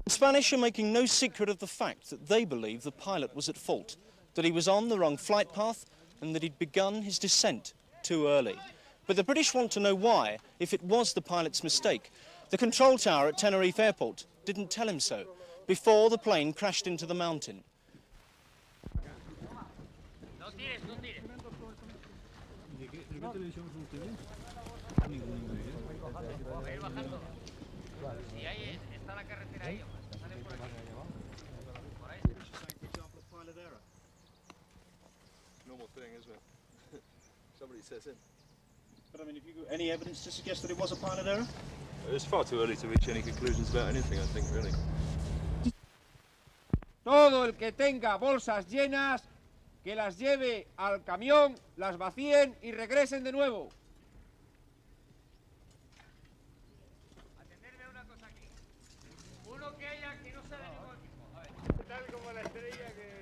The Spanish are making no secret of the fact that they believe the pilot was at fault, that he was on the wrong flight path and that he'd begun his descent too early. But the British want to know why, if it was the pilot's mistake. The control tower at Tenerife Airport didn't tell him so before the plane crashed into the mountain. Normal thing, isn't it? Somebody says in. But I mean, have you got any evidence to suggest that it was a pilot error? It's far too early to reach any conclusions about anything, I think, really. Todo el que tenga bolsas llenas, que las lleve al camión, las vacíen y regresen de nuevo. Atenderme a una cosa aquí. Uno que haya que no sea de ningún equipo. A ver. Tal como la estrella que...